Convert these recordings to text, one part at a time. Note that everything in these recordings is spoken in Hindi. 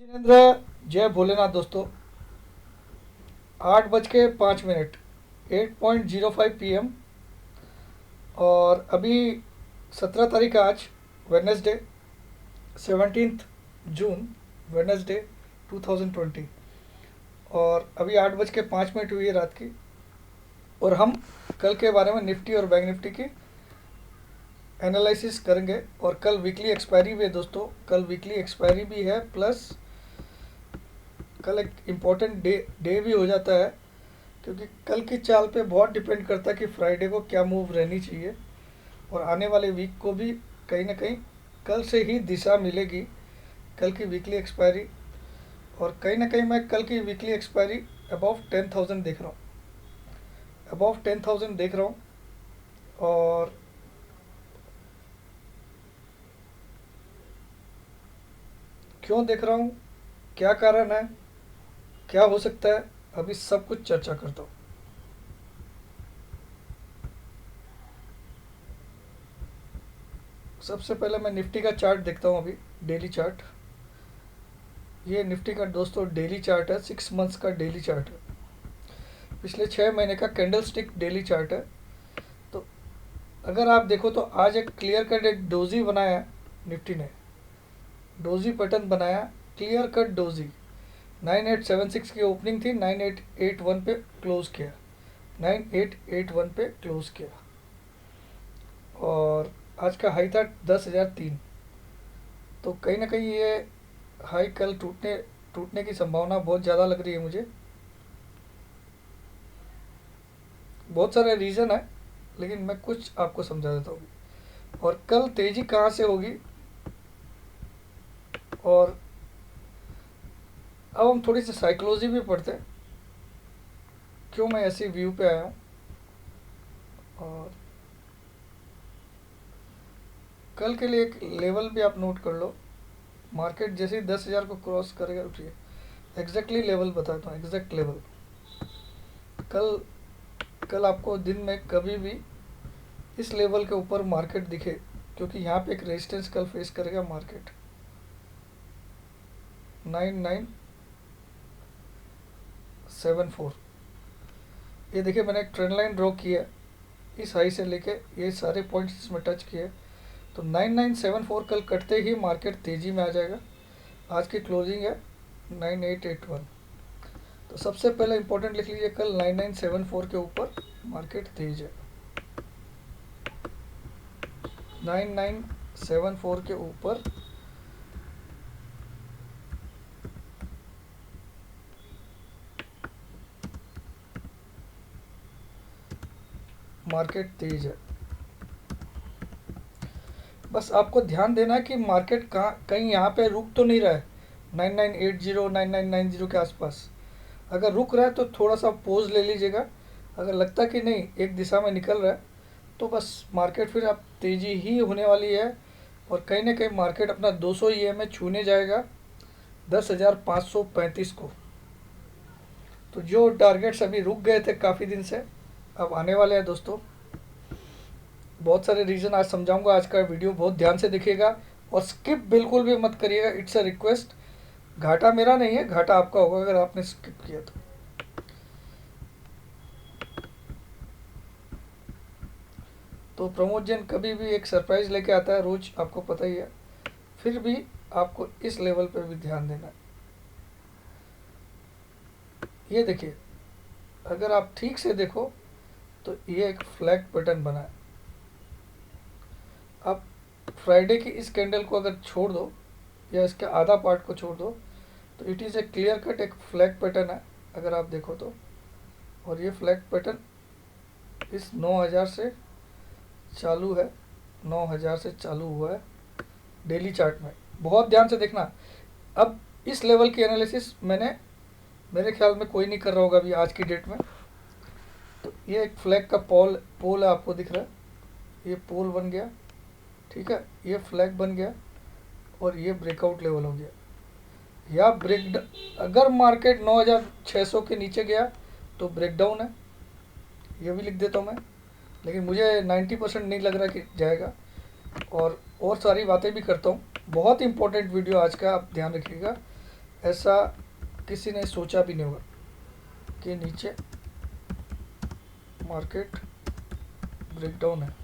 जिनेन्द्र। जय भोलेनाथ दोस्तों। 8:05, 8:05 PM। और अभी 17 तारीख आज, वेडनेसडे, 17 जून, वेडनेसडे 2020। और अभी 8:05 हुई है रात की। और हम कल के बारे में निफ्टी और बैंक निफ्टी की एनालिसिस करेंगे। और कल वीकली एक्सपायरी भी है दोस्तों, कल वीकली एक्सपायरी भी है, प्लस कल एक इम्पोर्टेंट डे भी हो जाता है, क्योंकि कल की चाल पे बहुत डिपेंड करता है कि फ्राइडे को क्या मूव रहनी चाहिए। और आने वाले वीक को भी कहीं ना कहीं कल से ही दिशा मिलेगी, कल की वीकली एक्सपायरी। और कहीं ना कहीं मैं कल की वीकली एक्सपायरी अबाव 10,000 देख रहा हूँ, अबाव 10,000 देख रहा हूँ। और क्यों देख रहा हूँ, क्या कारण है, क्या हो सकता है, अभी सब कुछ चर्चा करता हूँ। सबसे पहले मैं निफ्टी का चार्ट देखता हूँ, अभी डेली चार्ट। ये निफ्टी का दोस्तों डेली चार्ट है, 6 मंथ्स का डेली चार्ट है, पिछले 6 महीने का कैंडल स्टिक डेली चार्ट है। तो अगर आप देखो तो आज एक क्लियर कट एक डोजी बनाया निफ्टी ने, डोजी पैटर्न बनाया, क्लियर कट डोजी। 9876 की ओपनिंग थी, 9881 पे क्लोज किया, 9881 पे क्लोज किया। और आज का हाई था 10,003। तो कहीं ना कहीं ये हाई कल टूटने टूटने की संभावना बहुत ज़्यादा लग रही है मुझे। बहुत सारे रीज़न है, लेकिन मैं कुछ आपको समझा देता हूँ। और कल तेज़ी कहाँ से होगी, और अब हम थोड़ी सी साइकोलॉजी भी पढ़ते हैं, क्यों मैं ऐसी व्यू पे आया हूँ। और कल के लिए एक लेवल भी आप नोट कर लो। मार्केट जैसे ही 10,000 को क्रॉस करेगा, उठिए एग्जैक्टली लेवल बताता हूँ, एग्जैक्ट लेवल। कल कल आपको दिन में कभी भी इस लेवल के ऊपर मार्केट दिखे, क्योंकि यहाँ पे एक रेजिस्टेंस कल फेस करेगा मार्केट, 9974। ये देखिए मैंने एक ट्रेंड लाइन ड्रॉ की है, इस हाई से लेके ये सारे पॉइंट्स इसमें टच किए। तो 9974 कल कटते ही मार्केट तेज़ी में आ जाएगा। आज की क्लोजिंग है 9881। तो सबसे पहले इंपॉर्टेंट लिख लीजिए, कल 9974 के ऊपर मार्केट तेज है, 9974 के ऊपर मार्केट तेज है। बस आपको ध्यान देना है कि मार्केट कहाँ कहीं यहाँ पे रुक तो नहीं रहा है, 9980 9990 के आसपास। अगर रुक रहा है तो थोड़ा सा पोज ले लीजिएगा। अगर लगता है कि नहीं एक दिशा में निकल रहा है, तो बस मार्केट फिर अब तेज़ी ही होने वाली है। और कहीं ना कहीं मार्केट अपना 200 EMA छूने जाएगा 10,535 को। तो जो टारगेट्स अभी रुक गए थे काफ़ी दिन से, अब आने वाले हैं दोस्तों। बहुत सारे रीज़न आज समझाऊंगा, आज का वीडियो बहुत ध्यान से देखिएगा और स्किप बिल्कुल भी मत करिएगा, इट्स अ रिक्वेस्ट। घाटा मेरा नहीं है, घाटा आपका होगा अगर आपने स्किप किया तो प्रमोद जैन कभी भी एक सरप्राइज़ लेके आता है रोज़, आपको पता ही है। फिर भी आपको इस लेवल पर भी ध्यान देना है। ये देखिए, अगर आप ठीक से देखो तो ये एक फ्लैग पैटर्न बना है। अब फ्राइडे की इस कैंडल को अगर छोड़ दो, या इसके आधा पार्ट को छोड़ दो, तो it is a clear cut एक फ्लैग पैटर्न है अगर आप देखो तो। और ये फ्लैग पैटर्न इस 9,000 से चालू है, 9,000 से चालू हुआ है डेली चार्ट में। बहुत ध्यान से देखना। अब इस लेवल की एनालिसिस मैंने, मेरे ख्याल में कोई नहीं कर रहा होगा अभी आज की डेट में। तो ये एक फ्लैग का पोल है, आपको दिख रहा है, ये पोल बन गया, ठीक है, ये फ्लैग बन गया, और ये ब्रेकआउट लेवल हो गया। या ब्रेक, अगर मार्केट 9,600 के नीचे गया तो ब्रेकडाउन है, ये भी लिख देता हूँ मैं। लेकिन मुझे 90% नहीं लग रहा कि जाएगा। और सारी बातें भी करता हूँ। बहुत इंपॉर्टेंट वीडियो आज का, आप ध्यान रखिएगा। ऐसा किसी ने सोचा भी नहीं होगा कि नीचे मार्केट ब्रेकडाउन है।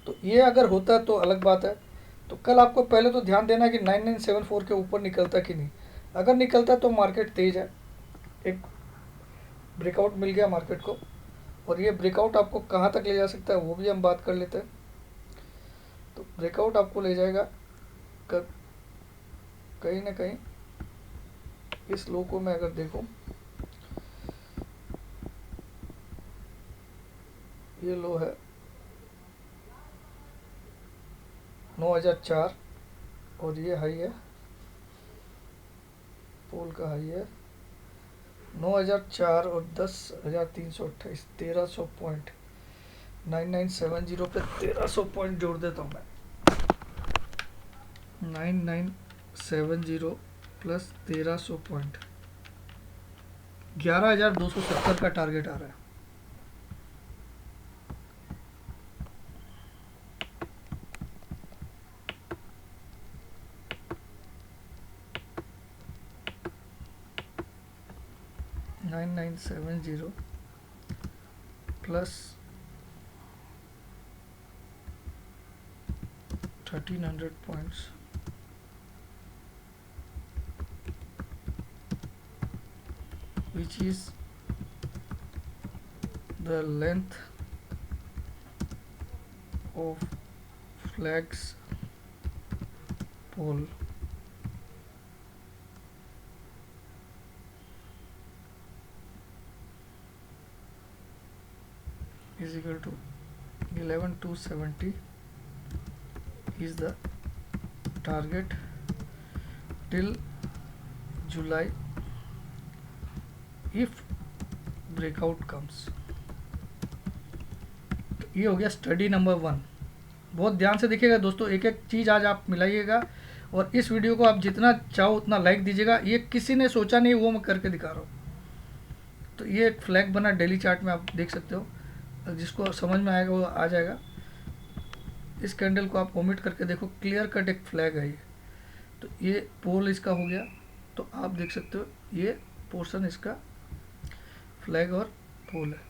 तो ये अगर होता तो अलग बात है। तो कल आपको पहले तो ध्यान देना कि 9974 के ऊपर निकलता कि नहीं। अगर निकलता तो मार्केट तेज है, एक ब्रेकआउट मिल गया मार्केट को, और ये ब्रेकआउट आपको कहाँ तक ले जा सकता है वो भी हम बात कर लेते हैं। तो ब्रेकआउट आपको ले जाएगा कहीं ना कहीं इस लो को मैं अगर देखूं, ये लो है 9004 और ये हाई है, पोल का हाई है 9004 और 10,328, 1300 पॉइंट। 9970 पे 1300 पॉइंट जोड़ देता हूँ मैं। 9970 प्लस 1300 पॉइंट 11,270 का टारगेट आ रहा है। Nine nine seven zero plus 1300 points which is the length of flags pole is equal to 11,270 is the target till July if breakout comes। तो ये हो गया स्टडी नंबर 1। बहुत ध्यान से देखिएगा दोस्तों, एक एक चीज़ आज आप मिलाइएगा, और इस वीडियो को आप जितना चाहो उतना लाइक दीजिएगा। ये किसी ने सोचा नहीं, वो मैं करके दिखा रहा हूँ। तो ये एक फ्लैग बना डेली चार्ट में, आप देख सकते हो, जिसको समझ में आएगा वो आ जाएगा। इस कैंडल को आप ओमिट करके देखो, क्लियर कट एक फ्लैग है ये। तो ये पोल इसका हो गया, तो आप देख सकते हो ये पोर्शन इसका फ्लैग और पोल है।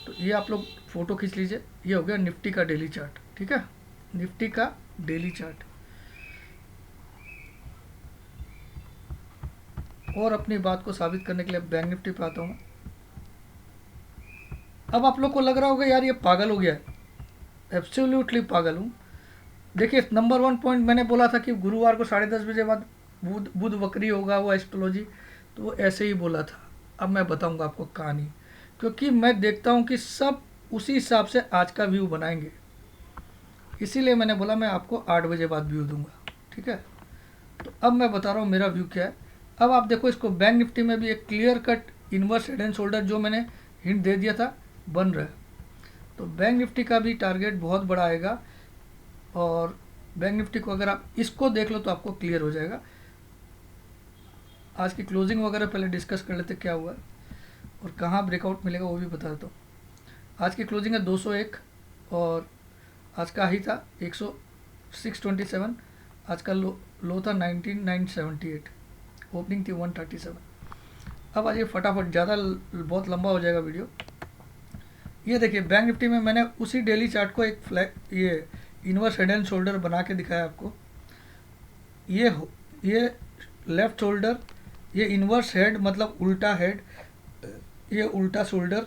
तो ये आप लोग फोटो खींच लीजिए। ये हो गया निफ्टी का डेली चार्ट, ठीक है, निफ्टी का डेली चार्ट। और अपनी बात को साबित करने के लिए बैंक निफ्टी पे आता हूँ। अब आप लोग को लग रहा होगा यार ये पागल हो गया है। एब्सोल्युटली पागल हूँ। देखिए नंबर 1 पॉइंट मैंने बोला था कि गुरुवार को 10:30 बजे बाद बुध वक्री होगा, वो एस्ट्रोलॉजी, तो वो ऐसे ही बोला था। अब मैं बताऊंगा आपको कहानी, क्योंकि मैं देखता हूँ कि सब उसी हिसाब से आज का व्यू बनाएंगे, इसीलिए मैंने बोला मैं आपको 8 बजे बाद व्यू दूंगा, ठीक है। तो अब मैं बता रहा हूँ मेरा व्यू क्या है। अब आप देखो इसको, बैंक निफ्टी में भी एक clear cut inverse head and shoulder जो मैंने हिंट दे दिया था बन रहा है। तो बैंक निफ्टी का भी टारगेट बहुत बड़ा आएगा, और बैंक निफ्टी को अगर आप इसको देख लो तो आपको क्लियर हो जाएगा। आज की क्लोजिंग वगैरह पहले डिस्कस कर लेते क्या हुआ और कहाँ ब्रेकआउट मिलेगा वो भी बता देता हूँ। आज की क्लोजिंग है 201 और आज का हाई था 627। आज का लो था 19,978, ओपनिंग थी 137। अब आइए फटाफट, ज़्यादा बहुत लंबा हो जाएगा वीडियो। ये देखिए बैंक निफ्टी में मैंने उसी डेली चार्ट को एक फ्लैग, ये इन्वर्स हेड एंड शोल्डर बना के दिखाया आपको। ये लेफ्ट शोल्डर, ये इन्वर्स हेड मतलब उल्टा हेड, ये उल्टा शोल्डर,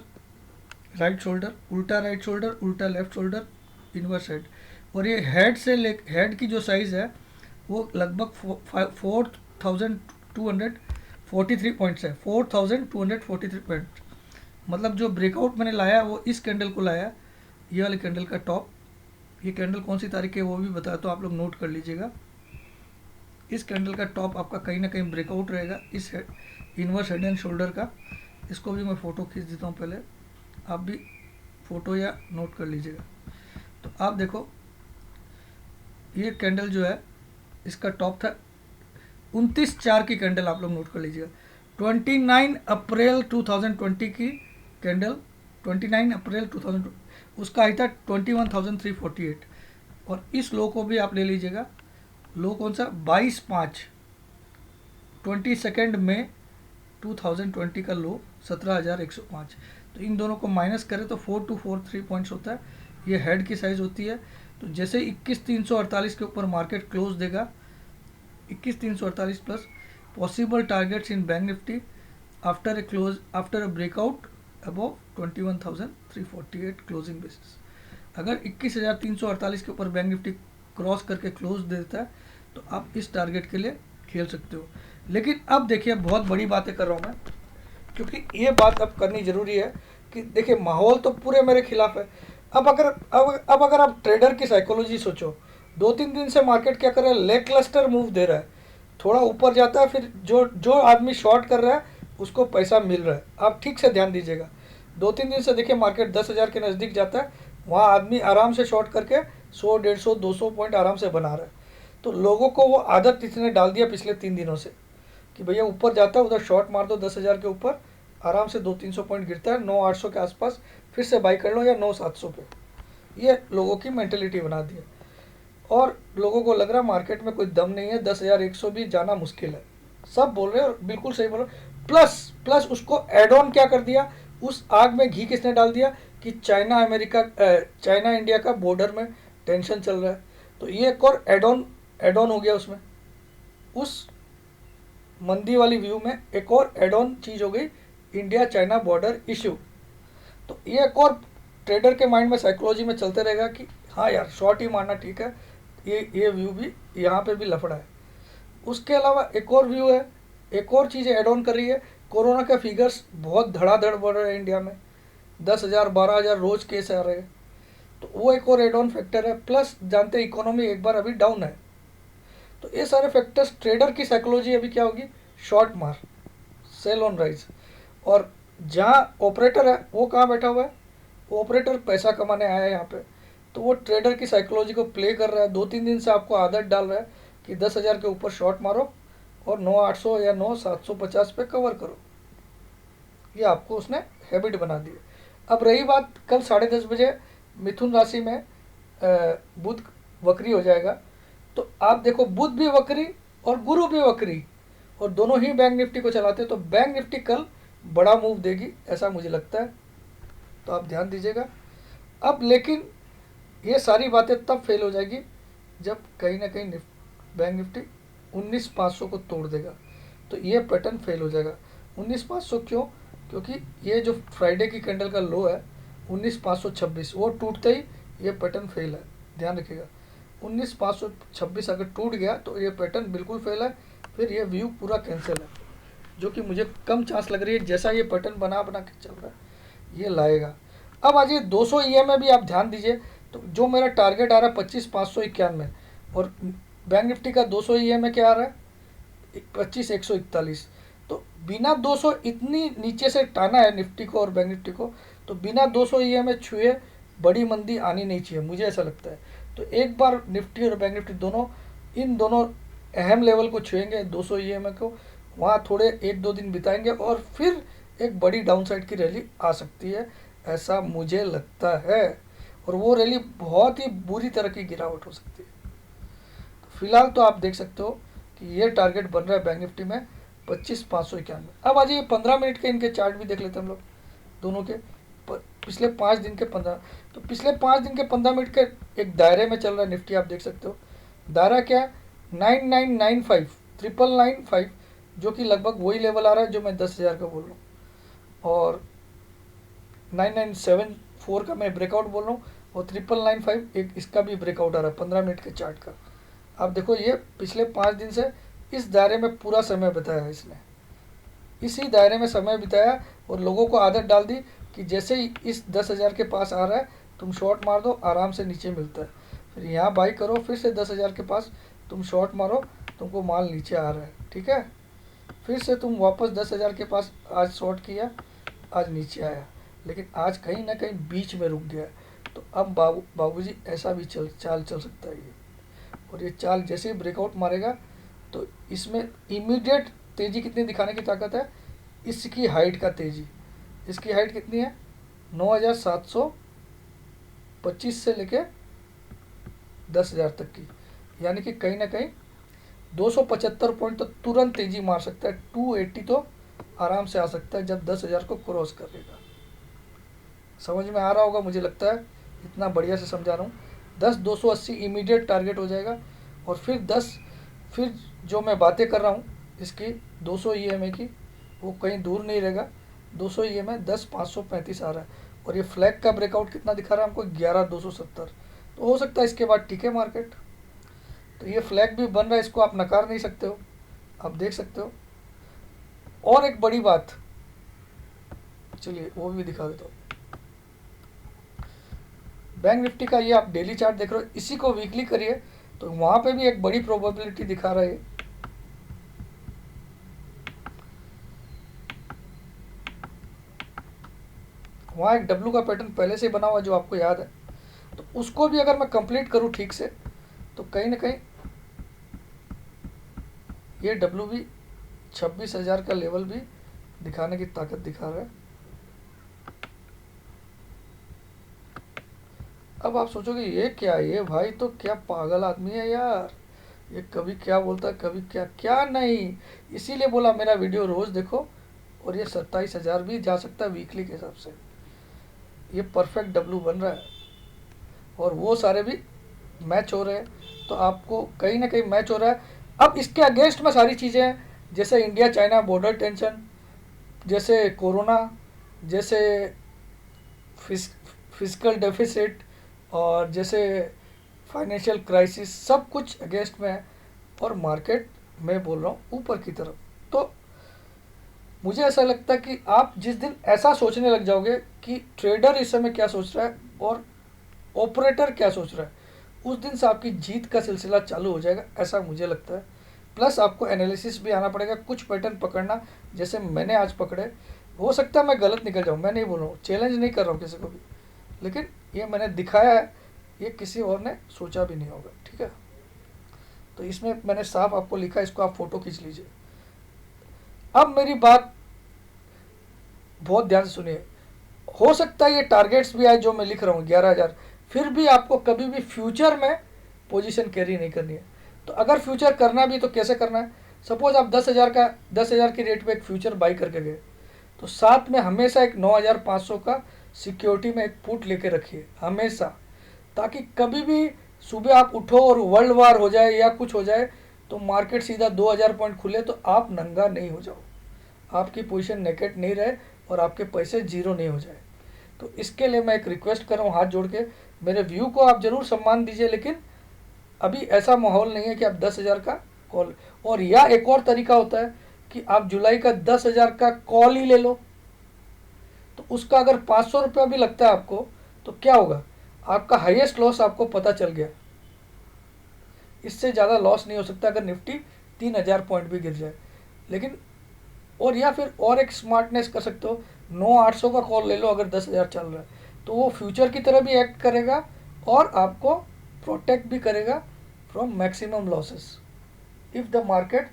राइट शोल्डर, उल्टा राइट शोल्डर, उल्टा लेफ्ट शोल्डर, इन्वर्स हेड। और ये हेड की जो साइज़ है वो लगभग 4,243 पॉइंट्स है, 4,243 पॉइंट। मतलब जो ब्रेकआउट मैंने लाया वो इस कैंडल को लाया, ये वाले कैंडल का टॉप। ये कैंडल कौन सी तारीख है वो भी बताया, तो आप लोग नोट कर लीजिएगा। इस कैंडल का टॉप आपका कहीं ना कहीं ब्रेकआउट रहेगा इस इन्वर्स हेड एंड शोल्डर का। इसको भी मैं फ़ोटो खींच देता हूँ, पहले आप भी फ़ोटो या नोट कर लीजिएगा। तो आप देखो ये कैंडल जो है इसका टॉप था 29/4 की कैंडल, आप लोग नोट कर लीजिएगा। 29 अप्रैल 2020 की कैंडल, 29 अप्रैल 2020 उसका आई था 21,348। और इस लो को भी आप ले लीजिएगा, लो कौन सा, 22/5 22 मई 2020 का लो 17,105। तो इन दोनों को माइनस करें तो 4243 पॉइंट्स होता है। ये हेड की साइज़ होती है। तो जैसे 21,348 के ऊपर मार्केट क्लोज देगा, 21,348 plus possible targets in bank Nifty after a breakout above 21,348 closing basis. अगर 21,348 के ऊपर बैंक निफ्टी क्रॉस करके क्लोज देता है तो आप इस टारगेट के लिए खेल सकते हो। लेकिन अब देखिए, बहुत बड़ी बातें कर रहा हूँ मैं, क्योंकि ये बात अब करनी ज़रूरी है कि देखिए माहौल तो पूरे मेरे खिलाफ है। अब अगर आप ट्रेडर की साइकोलॉजी सोचो, 2-3 दिन से मार्केट क्या कर रहा है, लेग क्लस्टर मूव दे रहा है, थोड़ा ऊपर जाता है, फिर जो जो आदमी शॉर्ट कर रहा है उसको पैसा मिल रहा है। आप ठीक से ध्यान दीजिएगा, 2-3 दिन से देखिए मार्केट 10,000 के नज़दीक जाता है, वहाँ आदमी आराम से शॉर्ट करके 100, 150, 200 पॉइंट आराम से बना रहा है। तो लोगों को वो आदत इसने डाल दिया पिछले 3 दिनों से कि भैया ऊपर जाता है उधर शॉर्ट मार दो, 10,000 के ऊपर आराम से 200-300 पॉइंट गिरता है, 9,800 के आसपास फिर से बाई कर लो, या 9,700 पे। ये लोगों की मेंटेलिटी बना दी है, और लोगों को लग रहा है मार्केट में कोई दम नहीं है, 10,100 भी जाना मुश्किल है। सब बोल रहे हैं और बिल्कुल सही बोल रहे हैं। प्लस प्लस उसको एड ऑन क्या कर दिया, उस आग में घी किसने डाल दिया कि चाइना इंडिया का बॉर्डर में टेंशन चल रहा है। तो ये एक और एड ऑन हो गया उसमें, उस मंदी वाली व्यू में एक और एड ऑन चीज़ हो गई, इंडिया चाइना बॉर्डर इशू। तो ये एक और ट्रेडर के माइंड में साइकोलॉजी में चलते रहेगा कि हाँ यार शॉर्ट ही मारना ठीक है, ये व्यू भी यहाँ पे भी लफड़ा है। उसके अलावा एक और व्यू है, एक और चीज़ ऐड ऑन कर रही है, कोरोना के फिगर्स बहुत धड़ाधड़ बढ़ रहे हैं इंडिया में, 10,000 12,000 रोज़ केस आ रहे हैं। तो वो एक और एड ऑन फैक्टर है। प्लस जानते हैं इकोनॉमी एक बार अभी डाउन है। तो ये सारे फैक्टर्स, ट्रेडर की साइकोलॉजी अभी क्या होगी, शॉर्ट मार, सेल ऑन राइज। और जहाँ ऑपरेटर है वो कहाँ बैठा हुआ है, ऑपरेटर पैसा कमाने आया है यहाँ पे, तो वो ट्रेडर की साइकोलॉजी को प्ले कर रहा है। 2-3 दिन से आपको आदत डाल रहा है कि 10,000 के ऊपर शॉर्ट मारो और 9,800 या 9,750 पे कवर करो। ये आपको उसने हैबिट बना दी है। अब रही बात, कल 10:30 बजे मिथुन राशि में बुध वक्री हो जाएगा। तो आप देखो, बुध भी वक्री और गुरु भी वक्री, और दोनों ही बैंक निफ्टी को चलाते हैं। तो बैंक निफ्टी कल बड़ा मूव देगी ऐसा मुझे लगता है, तो आप ध्यान दीजिएगा। अब लेकिन ये सारी बातें तब फेल हो जाएगी जब कहीं ना कहीं बैंक निफ्टी 19,500 को तोड़ देगा, तो ये पैटर्न फेल हो जाएगा। 19,500 क्यों, क्योंकि ये जो फ्राइडे की कैंडल का लो है 19,526, वो टूटते ही ये पैटर्न फेल है, ध्यान रखिएगा। 19,526 अगर टूट गया तो ये पैटर्न बिल्कुल फेल है, फिर ये व्यू पूरा कैंसिल है, जो कि मुझे कम चांस लग रही है। जैसा ये पैटर्न बना के चल रहा है ये लाएगा। अब आज ये 200 EM में भी आप ध्यान दीजिए, तो जो मेरा टारगेट आ रहा है 25,591, और बैंक निफ्टी का 200 EM में क्या आ रहा है 25,141। तो बिना 200 इतनी नीचे से टाना है निफ्टी को और बैंक निफ्टी को, तो बिना 200 EM में छुए बड़ी मंदी आनी नहीं चाहिए, मुझे ऐसा लगता है। तो एक बार निफ्टी और बैंक निफ्टी दोनों, इन दोनों अहम लेवल को छुएंगे 200 EM को, वहाँ थोड़े 1-2 दिन बिताएंगे और फिर एक बड़ी डाउनसाइड की रैली आ सकती है, ऐसा मुझे लगता है। और वो रैली बहुत ही बुरी तरह की गिरावट हो सकती है। तो फिलहाल तो आप देख सकते हो कि ये टारगेट बन रहा है बैंक निफ्टी में 25,591। अब आज ये 15 मिनट के इनके चार्ट भी देख लेते हैं हम लोग, दोनों के पिछले 5 दिन के 15। तो पिछले 5 दिन के 15 मिनट के एक दायरे में चल रहा है निफ्टी, आप देख सकते हो। दायरा क्या है, 9995 99995, जो कि लगभग वही लेवल आ रहा है जो मैं 10,000 का बोल रहा हूँ, और 9974 का मैं ब्रेकआउट बोल रहा हूँ, और 99995 एक इसका भी ब्रेकआउट आ रहा है 15 मिनट के चार्ट का। आप देखो, ये पिछले 5 दिन से इस दायरे में पूरा समय बिताया है इसने, इसी दायरे में समय बिताया, और लोगों को आदत डाल दी कि जैसे ही इस 10,000 के पास आ रहा है तुम शॉर्ट मार दो, आराम से नीचे मिलता है, फिर यहाँ बाई करो, फिर से 10,000 के पास तुम शॉर्ट मारो, तुमको माल नीचे आ रहा है, ठीक है, फिर से तुम वापस 10,000 के पास आज शॉर्ट किया, आज नीचे आया, लेकिन आज कहीं ना कहीं बीच में रुक गया। तो अब बाबूजी ऐसा भी चाल चल सकता है ये, और ये चाल जैसे ही ब्रेकआउट मारेगा तो इसमें इमीडिएट तेज़ी कितनी दिखाने की ताकत है, इसकी हाइट का तेज़ी, इसकी हाइट कितनी है 9,725 से लेके 10,000 तक की, यानी कि कहीं ना कहीं 275 पॉइंट तो तुरंत तेजी मार सकता है, 280 तो आराम से आ सकता है जब 10,000 को क्रॉस करेगा। समझ में आ रहा होगा, मुझे लगता है इतना बढ़िया से समझा रहा हूँ। 10,280 इमीडिएट टारगेट हो जाएगा, और फिर जो मैं बातें कर रहा हूँ इसकी 200 EMA की, वो कहीं दूर नहीं रहेगा। 200 EMA 10,535 आ रहा है, और ये फ्लैग का ब्रेकआउट कितना दिखा रहा है हमको, 11,270। तो हो सकता है इसके बाद टिके मार्केट। तो ये फ्लैग भी बन रहा है, इसको आप नकार नहीं सकते हो, आप देख सकते हो। और एक बड़ी बात, चलिए वो भी दिखा देता हूँ। बैंक निफ्टी का ये आप डेली चार्ट देख रहे हो, इसी को वीकली करिए तो वहां पे भी एक बड़ी प्रोबेबिलिटी दिखा रहा है। वहाँ एक डब्लू का पैटर्न पहले से बना हुआ जो आपको याद है, तो उसको भी अगर मैं कंप्लीट करूँ ठीक से तो कहीं ना कहीं ये डब्लू भी 26,000 का लेवल भी दिखाने की ताकत दिखा रहा है। अब आप सोचोगे ये क्या है, ये भाई तो क्या पागल आदमी है यार, ये कभी क्या बोलता है कभी क्या क्या नहीं। इसीलिए बोला मेरा वीडियो रोज़ देखो, और ये 27,000 भी जा सकता है वीकली के हिसाब से। ये परफेक्ट डब्लू बन रहा है, और वो सारे भी मैच हो रहे हैं, तो आपको कहीं ना कहीं मैच हो रहा है। अब इसके अगेंस्ट में सारी चीज़ें हैं, जैसे इंडिया चाइना बॉर्डर टेंशन, जैसे कोरोना, जैसे फिजिकल डेफिसिट, और जैसे फाइनेंशियल क्राइसिस, सब कुछ अगेंस्ट में है, और मार्केट मैं बोल रहा हूँ ऊपर की तरफ। तो मुझे ऐसा लगता है कि आप जिस दिन ऐसा सोचने लग जाओगे कि ट्रेडर इस समय क्या सोच रहा है और ऑपरेटर क्या सोच रहा है, उस दिन से आपकी जीत का सिलसिला चालू हो जाएगा, ऐसा मुझे लगता है। प्लस आपको एनालिसिस भी आना पड़ेगा, कुछ पैटर्न पकड़ना, जैसे मैंने आज पकड़े। हो सकता है मैं गलत निकल जाऊँ, मैं नहीं बोल रहा हूँ, चैलेंज नहीं कर रहा हूँ किसी को भी, लेकिन ये मैंने दिखाया है, ये किसी और ने सोचा भी नहीं होगा, ठीक है। तो इसमें मैंने साफ आपको लिखा, इसको आप फोटो खींच लीजिए। अब मेरी बात बहुत ध्यान से सुनिए। हो सकता है ये टारगेट्स भी आए जो मैं लिख रहा हूँ 11,000, फिर भी आपको कभी भी फ्यूचर में पोजीशन कैरी नहीं करनी है। तो अगर फ्यूचर करना भी तो कैसे करना है, सपोज आप 10,000 की रेट पे एक फ्यूचर बाई करके गए, तो साथ में हमेशा एक 9,500 का सिक्योरिटी में एक पुट लेके रखिए हमेशा, ताकि कभी भी सुबह आप उठो और वर्ल्ड वार हो जाए या कुछ हो जाए तो मार्केट सीधा 2,000 पॉइंट खुले तो आप नंगा नहीं हो जाओ, आपकी पोजीशन नेकेट नहीं रहे और आपके पैसे जीरो नहीं हो जाए। तो इसके लिए मैं एक रिक्वेस्ट कर रहा हूँ हाथ जोड़ के, मेरे व्यू को आप ज़रूर सम्मान दीजिए, लेकिन अभी ऐसा माहौल नहीं है कि आप 10,000 का कॉल, और या एक और तरीका होता है कि आप जुलाई का 10,000 का कॉल ही ले लो, तो उसका अगर 500 रुपया भी लगता है आपको तो क्या होगा, आपका हाईएस्ट लॉस आपको पता चल गया। इससे ज़्यादा लॉस नहीं हो सकता अगर निफ्टी 3,000 पॉइंट भी गिर जाए। लेकिन और या फिर और एक स्मार्टनेस कर सकते हो, 9,800 का कॉल ले लो अगर 10,000 चल रहा है, तो वो फ्यूचर की तरह भी एक्ट करेगा और आपको प्रोटेक्ट भी करेगा from maximum losses if the market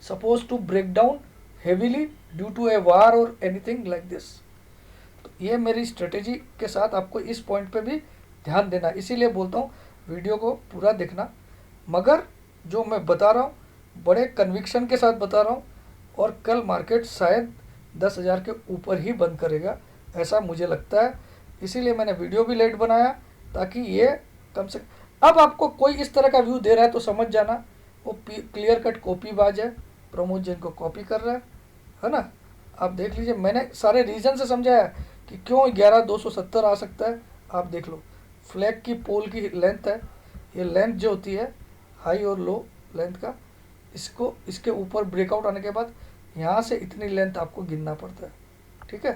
suppose to break down heavily due to a war और एनीथिंग लाइक दिस। तो ये मेरी स्ट्रेटेजी के साथ आपको इस पॉइंट पे भी ध्यान देना, इसीलिए बोलता हूँ वीडियो को पूरा देखना। मगर जो मैं बता रहा हूँ बड़े कन्विक्शन के साथ बता रहा हूँ, और कल मार्केट शायद 10,000 के ऊपर ही बंद करेगा, ऐसा मुझे लगता है। इसीलिए मैंने वीडियो भी लेट बनाया ताकि ये कम से अब आपको कोई इस तरह का व्यू दे रहा है तो समझ जाना वो क्लियर कट कॉपी बाज है, प्रमोद जैन को कॉपी कर रहा है ना। आप देख लीजिए, मैंने सारे रीज़न से समझाया कि क्यों 11,270 आ सकता है। आप देख लो, फ्लैग की पोल की लेंथ है, ये लेंथ जो होती है हाई और लो लेंथ का, इसको इसके ऊपर ब्रेकआउट आने के बाद यहाँ से इतनी लेंथ आपको गिनना पड़ता है, ठीक है।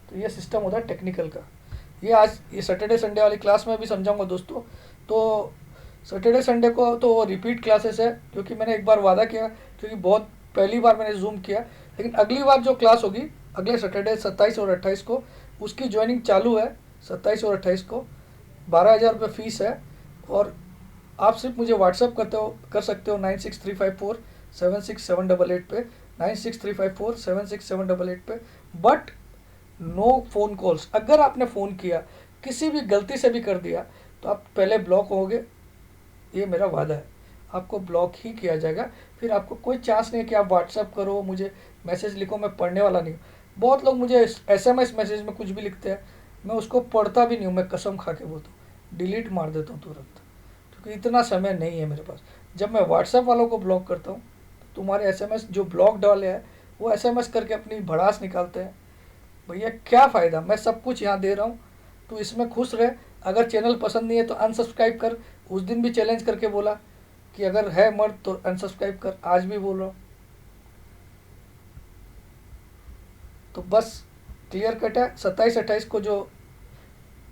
तो ये सिस्टम होता है टेक्निकल का। ये आज ये सैटरडे संडे वाली क्लास में भी समझाऊंगा दोस्तों। तो सैटरडे संडे को तो वो रिपीट क्लासेस है, क्योंकि मैंने एक बार वादा किया, क्योंकि बहुत पहली बार मैंने जूम किया, लेकिन अगली बार जो क्लास होगी अगले सैटरडे 27 और 28 को, उसकी ज्वाइनिंग चालू है। 27 और 28 को 12,000 रुपये फीस है, और आप सिर्फ मुझे व्हाट्सअप कर सकते हो 9635476788 पे, 9635476788 पे, बट नो फ़ोन कॉल्स। अगर आपने फ़ोन किया किसी भी गलती से भी कर दिया तो आप पहले ब्लॉक होगे, ये मेरा वादा है। आपको ब्लॉक ही किया जाएगा। फिर आपको कोई चांस नहीं है कि आप व्हाट्सअप करो, मुझे मैसेज लिखो, मैं पढ़ने वाला नहीं हूँ। बहुत लोग मुझे SMS मैसेज में कुछ भी लिखते हैं, मैं उसको पढ़ता भी नहीं हूँ, मैं कसम खा के बोलता हूँ, डिलीट मार देता हूँ तुरंत, क्योंकि इतना समय नहीं है मेरे पास। जब मैं व्हाट्सएप वालों को ब्लॉक करता हूँ, तुम्हारे SMS जो ब्लॉक डाले हैं वो SMS करके अपनी भड़ास निकालते हैं। भैया क्या फ़ायदा, मैं सब कुछ यहाँ दे रहा हूँ, तू इसमें खुश रह। अगर चैनल पसंद नहीं है तो अनसब्सक्राइब कर। उस दिन भी चैलेंज करके बोला कि अगर है मर्द तो अनसब्सक्राइब कर, आज भी बोल रहा हूँ। तो बस क्लियर कट है। 27-28 को जो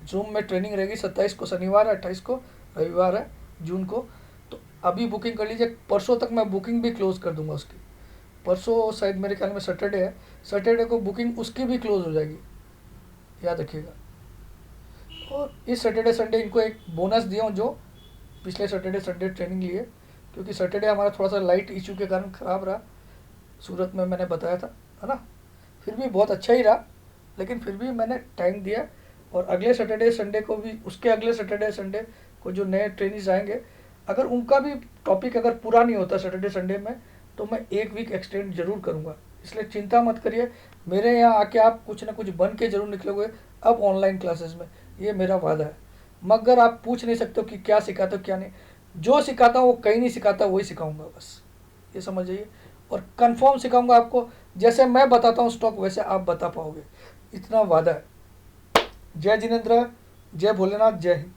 जूम में ट्रेनिंग रहेगी, 27 को शनिवार है, 28 को रविवार है जून को। तो अभी बुकिंग कर लीजिए, परसों तक मैं बुकिंग भी क्लोज़ कर दूंगा उसकी। परसों शायद मेरे ख्याल में सैटरडे है, सैटरडे को बुकिंग उसकी भी क्लोज़ हो जाएगी, याद रखिएगा। और इस सैटरडे संडे इनको एक बोनस दिया हूँ जो पिछले सैटरडे संडे ट्रेनिंग लिए, क्योंकि सैटरडे हमारा थोड़ा सा लाइट इशू के कारण ख़राब रहा, सूरत में मैंने बताया था, है ना। फिर भी बहुत अच्छा ही रहा, लेकिन फिर भी मैंने टाइम दिया। और अगले सैटरडे संडे को भी, उसके अगले सैटरडे संडे को जो नए ट्रेनिंग्स आएंगे, अगर उनका भी टॉपिक अगर पूरा नहीं होता सैटरडे संडे में, तो मैं 1 वीक एक्सटेंड जरूर करूँगा। इसलिए चिंता मत करिए, मेरे यहाँ आके आप कुछ ना कुछ बन के जरूर निकलोगे अब ऑनलाइन क्लासेस में, ये मेरा वादा है। मगर आप पूछ नहीं सकते हो कि क्या सिखाते हो क्या नहीं। जो सिखाता हूँ वो कहीं नहीं सिखाता, वही सिखाऊंगा बस, ये समझ जाइए। और कंफर्म सिखाऊंगा आपको, जैसे मैं बताता हूँ स्टॉक वैसे आप बता पाओगे, इतना वादा है। जय जिनेंद्र, जय भोलेनाथ, जय हिंद।